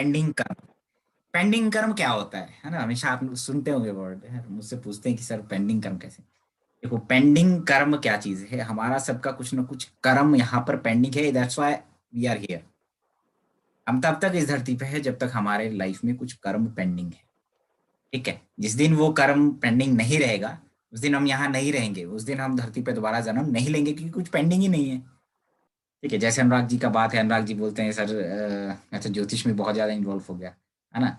Pending कर्म। Pending कर्म क्या होता है ना? हमेशा आप सुनते होंगे वर्ड है, मुझसे पूछते हैं कि सर पेंडिंग कर्म कैसे। देखो पेंडिंग कर्म क्या चीज है, हमारा सबका कुछ ना कुछ कर्म यहाँ पर पेंडिंग है, that's why we are here. हम तब तक इस धरती पे है जब तक हमारे लाइफ में कुछ कर्म पेंडिंग है। ठीक है, जिस दिन वो कर्म पेंडिंग नहीं रहेगा उस दिन हम यहाँ नहीं रहेंगे, उस दिन हम धरती पे दोबारा जन्म नहीं लेंगे, क्योंकि कुछ पेंडिंग ही नहीं है। ठीक है, जैसे अनुराग जी का बात है, अनुराग जी बोलते हैं सर मैं तो ज्योतिष में बहुत ज्यादा इन्वॉल्व हो गया है ना,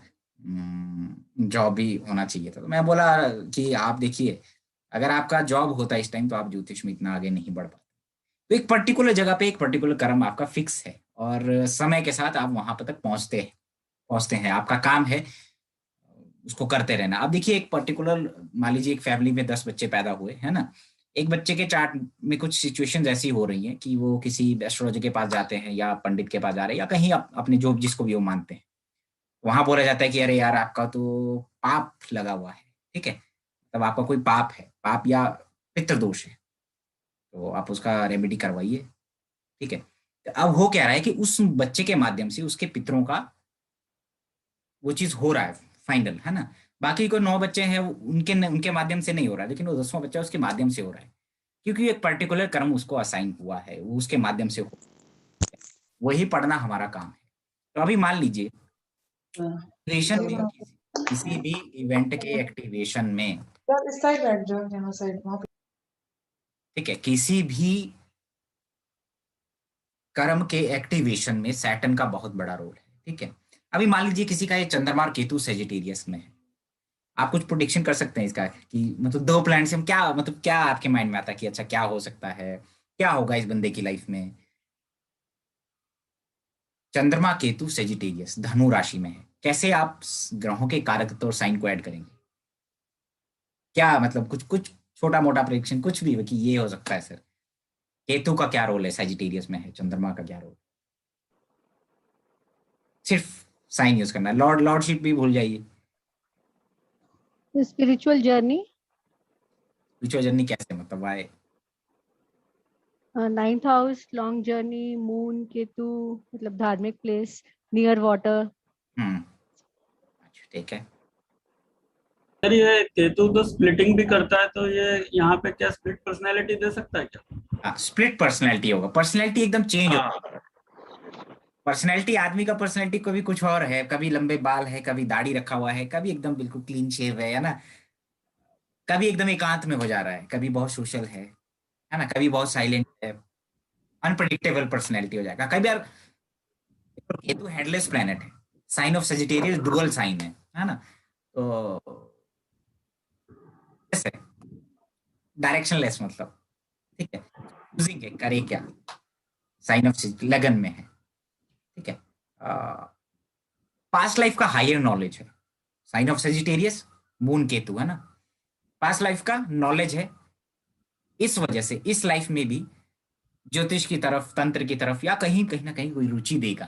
जॉब भी होना चाहिए था। तो मैं बोला कि आप देखिए, अगर आपका जॉब होता इस टाइम तो आप ज्योतिष में इतना आगे नहीं बढ़ पाते। तो एक पर्टिकुलर जगह पे एक पर्टिकुलर कर्म आपका फिक्स है, और समय के साथ आप वहां पर तक पहुंचते हैं, आपका काम है उसको करते रहना। अब देखिए एक पर्टिकुलर, मान लीजिए एक फैमिली में 10 बच्चे पैदा हुए है ना, एक बच्चे के चार्ट में कुछ सिचुएशंस ऐसी हो रही हैं कि वो किसी एस्ट्रोलॉजर के पास जाते हैं या पंडित के पास जा रहे हैं या कहीं अपने जो जिसको भी वो मानते हैं, वहां बोला जाता है कि अरे यार आपका तो पाप लगा हुआ है। ठीक है, तब आपका कोई पाप है, पाप या पितृदोष है, तो आप उसका रेमेडी करवाइए। ठीक है, तो अब हो क्या रहा है कि उस बच्चे के माध्यम से उसके पितरों का वो चीज हो रहा है फाइनल, है ना। बाकी को 9 बच्चे हैं उनके उनके माध्यम से नहीं हो रहा है, लेकिन वो 10वां बच्चा उसके माध्यम से हो रहा है, क्योंकि एक पर्टिकुलर कर्म उसको असाइन हुआ है, वो उसके माध्यम से हो, वही पढ़ना हमारा काम है। तो अभी मान लीजिए एक्टिवेशन में, किसी भी इवेंट के एक्टिवेशन में, यार इस साइड बैठ जाओ, यहाँ साइड वहाँ पे। ठीक है, किसी भी कर्म के एक्टिवेशन में सैटर्न का बहुत बड़ा रोल है। ठीक है, अभी मान लीजिए किसी का ये चंद्रमा और केतु सेजिटेरियस में है, आप कुछ प्रोडिक्शन कर सकते हैं इसका कि मतलब 2 प्लैनेट से हम क्या, मतलब क्या आपके माइंड में आता है कि अच्छा क्या हो सकता है, क्या होगा इस बंदे की लाइफ में। चंद्रमा केतु सेजिटेरियस धनु राशि में है, कैसे आप ग्रहों के कारकत्व और साइन को ऐड करेंगे? क्या मतलब कुछ कुछ छोटा मोटा प्रोडिक्शन कुछ भी कि ये हो सकता है सर। केतु का क्या रोल है सेजिटेरियस में है, चंद्रमा का क्या रोल? सिर्फ साइन यूज करना है, लॉर्डशिप भी भूल जाइए। Spiritual journey. विचो जर्नी कैसे, मतलब why? 9th house, long journey, moon, Ketu, मतलब धार्मिक प्लेस, नियर वाटर। अच्छा ठीक है। सर ये केतु तो स्प्लिटिंग भी करता है, तो ये यहाँ पे क्या स्प्लिट पर्सनैलिटी दे सकता है क्या? हाँ, स्प्लिट पर्सनैलिटी होगा, पर्सनैलिटी एकदम चेंज हाँ। होगा। पर्सनैलिटी, आदमी का पर्सनैलिटी कभी कुछ और है, कभी लंबे बाल है, कभी दाढ़ी रखा हुआ है, कभी एकदम बिल्कुल क्लीन शेव है ना, कभी एकदम एकांत में हो जा रहा है, कभी बहुत सोशल है ना, कभी बहुत साइलेंट है, अनप्रडिक्टेबल पर्सनैलिटी हो जाएगा कभी यार। केतु हेडलेस प्लेनेट है, sign of Sagittarius dual sign है ना, तो ऐसे डायरेक्शनलेस मतलब। ठीक है, कंफ्यूजिंग है, करे क्या, साइन ऑफ लगन में है। ठीक है, पास्ट लाइफ का हायर नॉलेज है, sign of Sagittarius moon Ketu है ना, पास्ट लाइफ का नॉलेज है, इस वजह से इस लाइफ में भी ज्योतिष की तरफ, तंत्र की तरफ, या कहीं कहीं ना कहीं कोई रुचि देगा,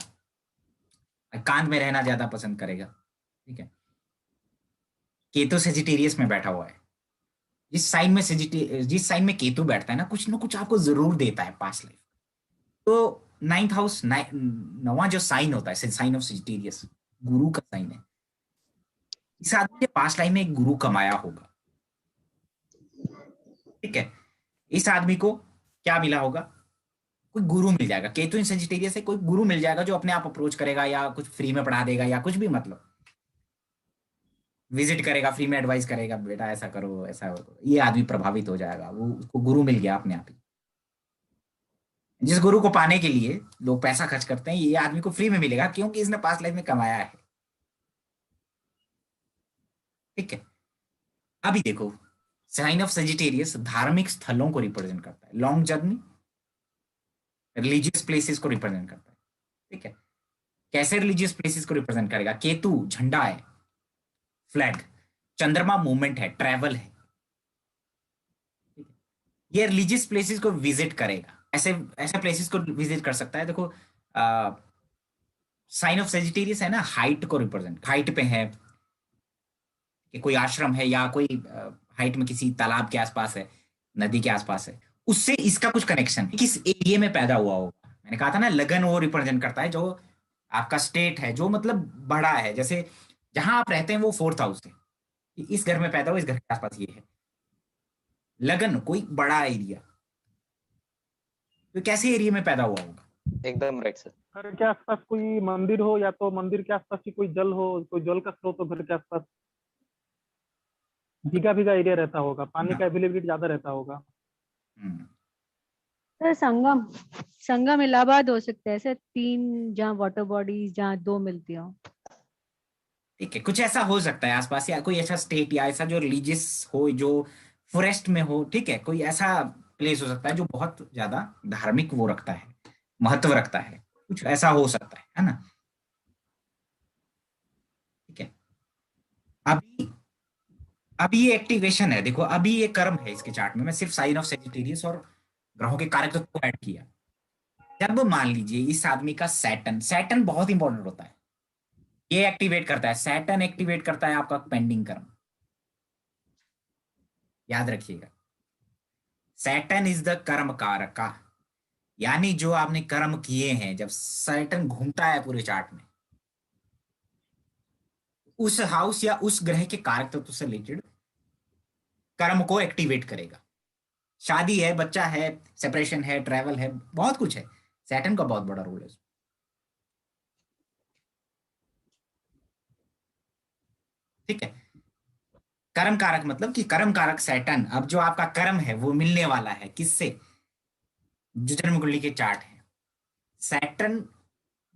एकांत में रहना ज्यादा पसंद करेगा। ठीक है, केतु सेजिटेरियस में बैठा हुआ है, जिस साइन में केतु बैठता है ना कुछ आपको जरूर देता है पास्ट लाइफ। तो 9th हाउस, 9वां जो साइन होता है, साइन ऑफ सेजिटेरियस गुरु का साइन है, इस आदमी के पास्ट लाइफ में एक गुरु कमाया होगा। ठीक है, इस आदमी को क्या मिला होगा, कोई गुरु मिल जाएगा, केतु इन सेजिटेरियस से कोई गुरु मिल जाएगा जो अपने आप अप्रोच करेगा या कुछ फ्री में पढ़ा देगा या कुछ भी, मतलब विजिट करेगा, फ्री में एडवाइस करेगा, बेटा ऐसा करो ऐसा करो, ये आदमी प्रभावित हो जाएगा, वो उसको गुरु मिल गया अपने आप ही। जिस गुरु को पाने के लिए लोग पैसा खर्च करते हैं, ये आदमी को फ्री में मिलेगा क्योंकि इसने पास्ट लाइफ में कमाया है। ठीक है, अभी देखो साइन ऑफ सेजिटेरियस धार्मिक स्थलों को रिप्रेजेंट करता है, लॉन्ग जर्नी रिलीजियस प्लेसेस को रिप्रेजेंट करता है। ठीक है, कैसे रिलीजियस प्लेसेस को रिप्रेजेंट करेगा, केतु झंडा है, फ्लैग, चंद्रमा मूवमेंट है, ट्रैवल है। ठीक है? ये रिलीजियस प्लेसेस को विजिट करेगा, ऐसे ऐसे प्लेसेस को विजिट कर सकता है। देखो साइन ऑफ सेजिटेरियस है ना, हाइट को रिप्रेजेंट, हाइट पे है कि कोई आश्रम है या कोई हाइट में किसी तालाब के आसपास है, नदी के आसपास है, उससे इसका कुछ कनेक्शन किस एरिया में पैदा हुआ होगा। मैंने कहा था ना लगन वो रिप्रेजेंट करता है जो आपका स्टेट है जो मतलब बड़ा है, जैसे जहां आप रहते हैं वो फोर्थ हाउस है, कि इस घर में पैदा हुआ, इस घर के आसपास ये है। लगन कोई बड़ा एरिया, तो कैसे एरिया में पैदा हुआ होगा? एकदम राइट सर। घर के आसपास कोई मंदिर हो, या तो मंदिर के आसपास ही कोई जल हो, कोई जल का स्रोत हो घर के आसपास, भीगा भीगा एरिया रहता होगा, पानी का अवेलेबिलिटी ज्यादा रहता होगा। हम्म, सर संगम, संगम इलाहाबाद हो सकता है सर, 3 जहाँ वाटर बॉडीज जहाँ 2 मिलती हो। ठीक है, कुछ ऐसा हो सकता है आसपास, या कोई ऐसा स्टेट या ऐसा जो रिलीजियस हो, जो फॉरेस्ट में हो, ठीक है, कोई ऐसा प्लेस हो सकता है जो बहुत ज्यादा धार्मिक वो रखता है, महत्व रखता है, कुछ ऐसा हो सकता है ना? ठीक है। अभी अभी ये एक्टिवेशन है, देखो अभी ये कर्म है इसके चार्ट में, मैं सिर्फ साइन ऑफ सेजिटेरियस और ग्रहों के कारक को ऐड किया। जब मान लीजिए इस आदमी का सैटर्न, सैटर्न बहुत इंपॉर्टेंट होता है, ये एक्टिवेट करता है, सैटर्न एक्टिवेट करता है आपका पेंडिंग कर्म, याद रखिएगा। सैटर्न इज द कर्म कारका, यानी जो आपने कर्म किए हैं, जब सैटर्न घूमता है पूरे चार्ट में, उस हाउस या उस ग्रह के कारक तत्व से रिलेटेड कर्म को एक्टिवेट करेगा। शादी है, बच्चा है, सेपरेशन है, ट्रैवल है, बहुत कुछ है, सैटर्न का बहुत बड़ा रोल है। ठीक है, कर्म कारक मतलब कि कर्म कारक सैटर्न, अब जो आपका कर्म है वो मिलने वाला है किससे? जो जन्म कुंडली के चार्ट है, सैटर्न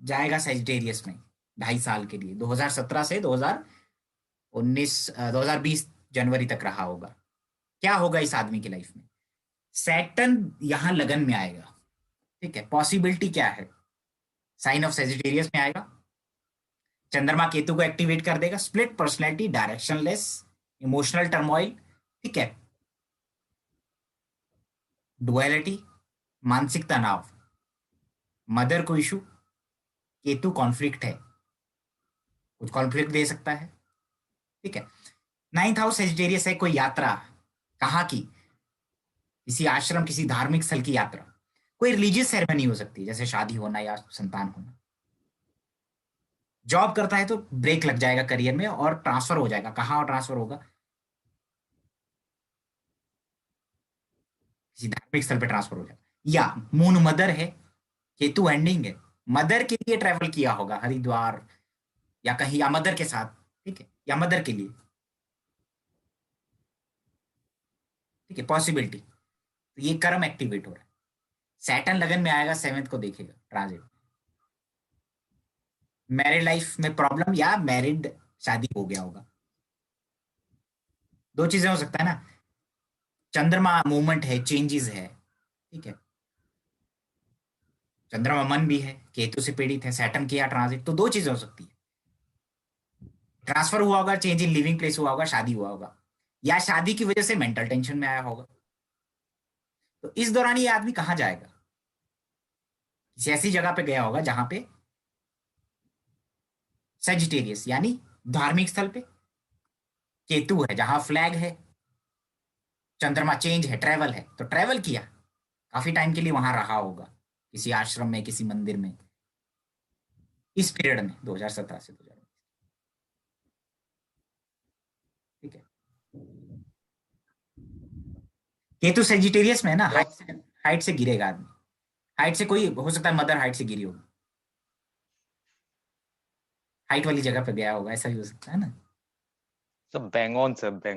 जाएगा सेजिटेरियस में 2.5 साल के लिए, 2017 से 2020 जनवरी तक रहा होगा। क्या होगा इस आदमी की लाइफ में? सैटर्न यहां लगन में आएगा। ठीक है, पॉसिबिलिटी क्या है? साइन ऑफ सेजिटेरियस में आएगा, चंद्रमा केतु को एक्टिवेट कर देगा, split personality, directionless, emotional turmoil, ठीक है, डुअलिटी, मानसिक तनाव, मदर को इशू, केतु कॉन्फ्लिक्ट है, कुछ कॉन्फ्लिक्ट दे सकता है। ठीक है, 9th हाउस सेजिटेरियस है, कोई यात्रा, कहाँ की? किसी आश्रम, किसी धार्मिक स्थल की यात्रा, कोई रिलीजियस सेरेमनी हो सकती है, जैसे शादी होना या संतान होना। जॉब करता है तो ब्रेक लग जाएगा करियर में और ट्रांसफर हो जाएगा, कहाँ और ट्रांसफर होगा? किसी धार्मिक स्थल पे ट्रांसफर हो जाएगा। या मून मदर है, केतु एंडिंग है, मदर के लिए ट्रेवल किया होगा, हरिद्वार या कहीं, या मदर के साथ, ठीक है, या मदर के लिए, ठीक है, पॉसिबिलिटी। तो ये कर्म एक्टिवेट हो रहा है। सैटर्न लगन में आएगा, 7th को देखेगा ट्रांजिट। मैरिड लाइफ में प्रॉब्लम, या मैरिड शादी हो गया होगा, दो चीजें हो सकता है ना। चंद्रमा मूवमेंट है, चेंजेस है, ठीक है, चंद्रमा मन भी है, केतु से पीड़ित है, सैटर्न किया ट्रांजिट, तो दो चीजें हो सकती है, ट्रांसफर हुआ होगा, चेंज इन लिविंग प्लेस हुआ होगा, शादी हुआ होगा, या शादी की वजह से मेंटल टेंशन में आया होगा। तो इस दौरान ये आदमी कहाँ जाएगा? किसी ऐसी जगह पे गया होगा जहां पे सेजिटेरियस यानी धार्मिक स्थल पे केतु है, जहां फ्लैग है, चंद्रमा चेंज है, ट्रेवल है, तो ट्रेवल किया, काफी टाइम के लिए वहां रहा होगा, किसी आश्रम में, किसी मंदिर में, इस पीरियड में 2017 से 2019। ठीक है, केतु सेजिटेरियस में है ना, हाइट से गिरेगा आदमी, हाइट से, कोई हो सकता है मदर हाइट से गिरी होगी, हाइट वाली जगह पे गया होगा, ऐसा भी हो सकता है ना। सब बैंग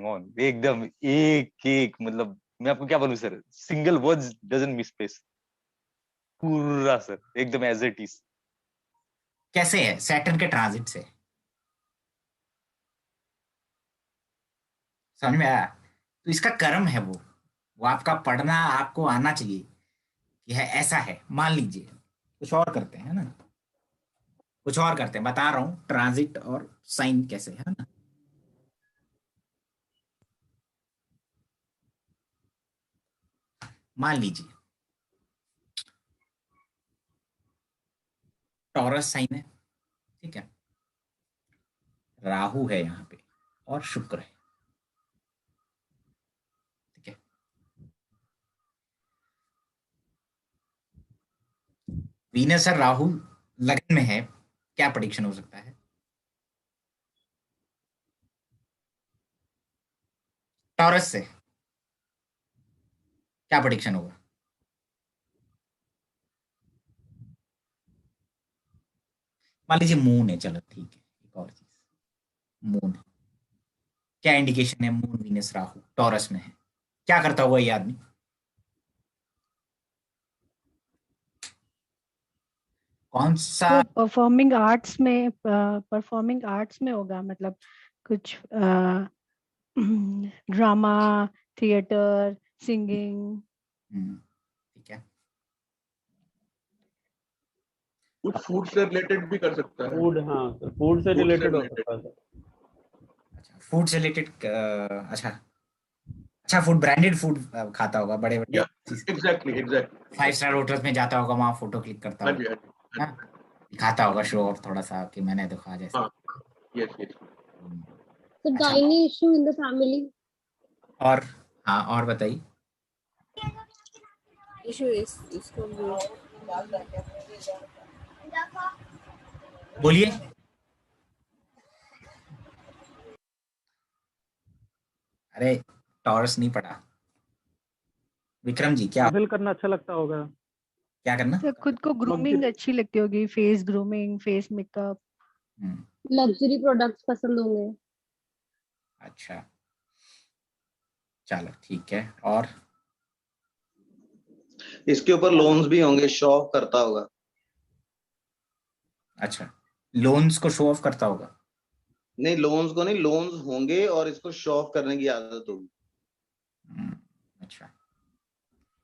ऑन एकदम, एक एक मतलब मैं आपको क्या बोलूं sir, single words doesn't misplace, पूरा सर एकदम एज इट इज। कैसे है? सैटर्न के ट्रांजिट से, समझ में आया? तो इसका कर्म है वो आपका पढ़ना आपको आना चाहिए कि है ऐसा है। मान लीजिए कुछ और करते हैं, है ना, कुछ और करते हैं, बता रहा हूं ट्रांजिट और साइन कैसे है ना। मान लीजिए टॉरस साइन है, ठीक है, राहु है यहाँ पे और शुक्र है, ठीक है, वीनस और राहु लगन में है, क्या प्रेडिक्शन हो सकता है? टॉरस से क्या प्रेडिक्शन होगा? मान लीजिए मून है, चलो ठीक है, एक और चीज, मून है, क्या इंडिकेशन है? मून वीनस राहु टॉरस में है, क्या करता हुआ ये आदमी? कौन सा? तो परफॉर्मिंग आर्ट्स में होगा, मतलब कुछ ड्रामा, थिएटर, सिंगिंग। ठीक है। कुछ फूड से रिलेटेड भी कर सकता है। फूड, हाँ सर, फूड से Food से रिलेटेड हो related। सकता है सर। अच्छा, फूड से रिलेटेड। अच्छा अच्छा, फूड, ब्रांडेड फूड खाता होगा, बड़े बड़े या एग्जैक्टली 5 स्टार होटल्स में जाता होगा, वहां फोटो क्लिक करता हाँ होगा, जी हाँ जी हाँ, खाता होगा शो ऑफ थोड़ा सा कि मैंने तो खा जैसे। हाँ यस यस। हम्म, The अच्छा, gynae issue in the family. और हाँ, और बताइए। Issue is इसको बोलिए। अरे टॉरस नहीं पढ़ा विक्रम जी, क्या ट्रैवल करना अच्छा लगता होगा। क्या करना? तो खुद को ग्रूमिंग अच्छी लगती होगी, face grooming, face makeup. luxury products पसंद होंगे। अच्छा, चलो ठीक है। और इसके ऊपर लोन्स भी होंगे, शो ऑफ करता होगा। अच्छा, लोन्स को शो ऑफ करता होगा? नहीं, लोन्स को नहीं, लोन्स होंगे और इसको शो ऑफ करने की आदत होगी। अच्छा,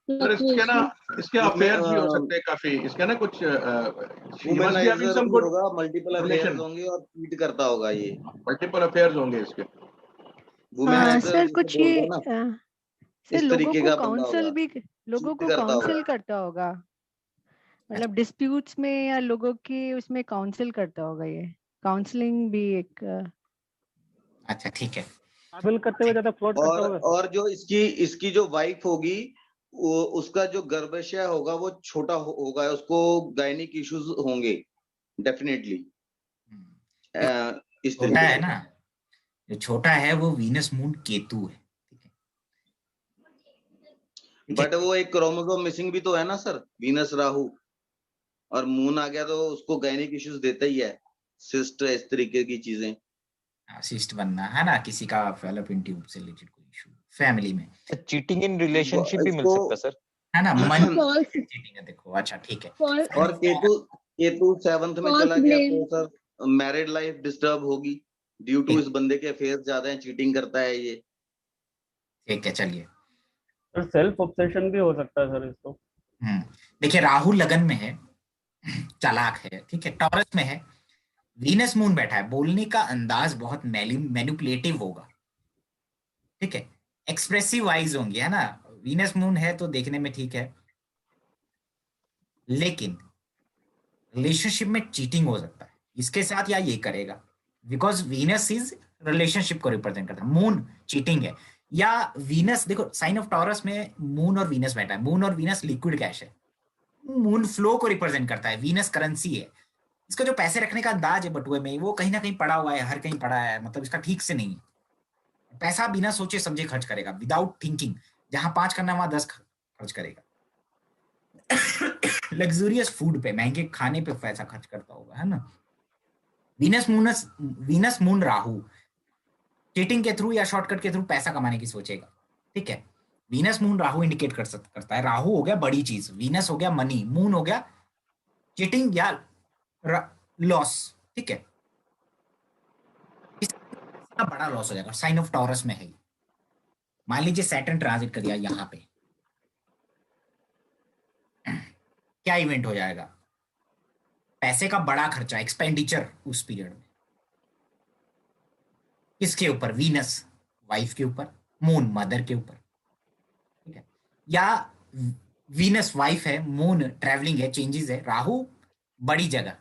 सर इसके ना, इसके अफेयर्स भी हो सकते हैं काफी, इसके ना कुछ वुमेनाइजर भी होगा, मल्टीपल अफेयर्स होंगे और चीट करता होगा ये। मल्टीपल अफेयर्स होंगे इसके। वुमेनाइजर सर जिसे कुछ बोलते ये हैं ना, सर इस लोगों तरीके को का बंदा काउंसिल होगा, भी, लोगों चीट को करता काउंसिल होगा। करता होगा, मतलब डिस्प्यूट्स में या लोगों की उसमें काउंसिल करता होगा। ये काउंसलिंग भी एक अच्छा ठीक है। ट्रैवल करते हुए ज्यादा फ्लर्ट करता होगा। और जो इसकी जो वाइफ होगी, वो उसका जो गर्भाशय होगा वो छोटा होगा, उसको गायनिक इश्यूज होंगे डेफिनेटली। इस छोटा है तरीके ना, जो छोटा है वो वीनस मून केतु है, बट वो एक क्रोमोसोम मिसिंग भी तो है ना सर, वीनस राहु और मून आ गया तो उसको गायनिक इश्यूज देता ही है, सिस्ट, इस तरीके की चीजें। सिस्ट बनना है ना, किसी का फैलोपियन ट्यूब से रिलेटेड कोई इशू फैमिली में। चीटिंग इन रिलेशनशिप भी मिल सकता है सर, है ना, मन False- चीटिंग है, देखो। अच्छा ठीक है। और केतु 7th में चला गया तो सर मैरिड लाइफ डिस्टर्ब होगी, ड्यू टू इस बंदे के अफेयर ज्यादा है, चीटिंग करता है ये। ठीक है, चलिए। सर सेल्फ ऑब्सेशन भी हो सकता है सर इसको। देखिए, राहु लगन में है, चालाक है, ठीक है, टॉरस में है, वीनस मून बैठा है, बोलने का अंदाज बहुत मैनिपुलेटिव होगा, ठीक है, एक्सप्रेसिव वाइज होंगे, है ना। वीनस मून है तो देखने में ठीक है, लेकिन रिलेशनशिप में चीटिंग हो सकता है इसके साथ, या ये करेगा, बिकॉज वीनस इज रिलेशनशिप को रिप्रेजेंट करता है, मून चीटिंग है। या वीनस, देखो साइन ऑफ टॉरस में मून और वीनस बैठा है, मून और वीनस लिक्विड कैश है, मून फ्लो को रिप्रेजेंट करता है, वीनस करेंसी है, इसका जो पैसे रखने का अंदाज है बटुए में, वो कहीं ना कहीं पड़ा हुआ है, हर कहीं पड़ा है, मतलब इसका ठीक से नहीं है। पैसा बिना सोचे समझे खर्च करेगा, विदाउट थिंकिंग, जहां 5 करना वहां 10 खर्च करेगा। लग्जूरियस फूड पे, महंगे खाने पे पैसा खर्च करता होगा, है ना। वीनस मून राहु चीटिंग के थ्रू या शॉर्टकट के थ्रू पैसा कमाने की सोचेगा, ठीक है। वीनस मून राहु इंडिकेट करता है, राहु हो गया बड़ी चीज, वीनस हो गया मनी, मून हो गया चीटिंग या लॉस, ठीक है। इसका बड़ा लॉस हो जाएगा, साइन ऑफ टॉरस में है। मान लीजिए सैटर्न ट्रांजिट कर दिया यहां पे, क्या इवेंट हो जाएगा? पैसे का बड़ा खर्चा, एक्सपेंडिचर उस पीरियड में, किसके ऊपर? वीनस वाइफ के ऊपर, मून मदर के ऊपर, ठीक है। या वीनस वाइफ है, मून ट्रैवलिंग है, चेंजेस है, राहु बड़ी जगह।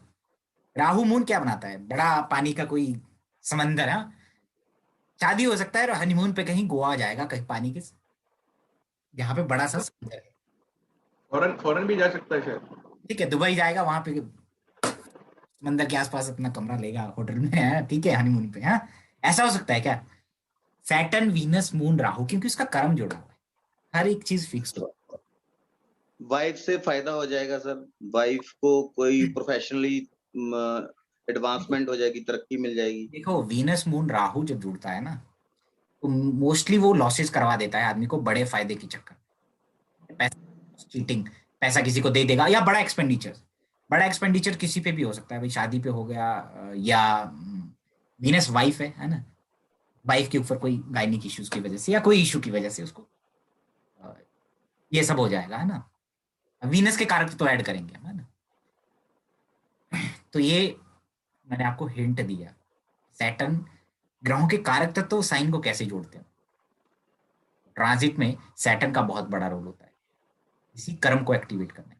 राहु मून क्या बनाता है? बड़ा पानी का कोई समंदर है, शादी हो सकता है और हनीमून पे कहीं गोवा जाएगा, कहीं पानी के जहां पे बड़ा सा समंदर है, फॉरेन भी जा सकता है शायद, ठीक है, दुबई जाएगा, वहां पे समंदर के आसपास अपना कमरा लेगा होटल में, है ठीक है, हनीमून पे। हाँ, ऐसा हो सकता है क्या? सैटर्न, वीनस, मून, राहु, क्योंकि उसका कर्म जुड़ा हुआ है, हर एक चीज फिक्स हो। वाइफ से फायदा हो जाएगा सर, वाइफ को कोई प्रोफेशनली एडवांसमेंट हो जाएगी, तरक्की मिल जाएगी। देखो वीनस मून राहु जब जुड़ता है ना, तो मोस्टली वो लॉसेस करवा देता है आदमी को बड़े फायदे की चक्कर, पैसा चीटिंग, पैसा किसी को दे देगा, या बड़ा एक्सपेंडिचर किसी पे भी हो सकता है, भाई शादी पे हो गया, या वीनस वाइफ है ना, वाइफ के ऊपर कोई गायनिक इश्यूज की वजह से या कोई इशू की वजह से उसको ये सब हो जाएगा, है ना। वीनस के कारक तो ऐड करेंगे हम, है ना। तो ये मैंने आपको हिंट दिया, सैटर्न ग्रहों के कारक तत्व तो साइन को कैसे जोड़ते हैं। ट्रांजिट में सैटर्न का बहुत बड़ा रोल होता है इसी कर्म को एक्टिवेट करने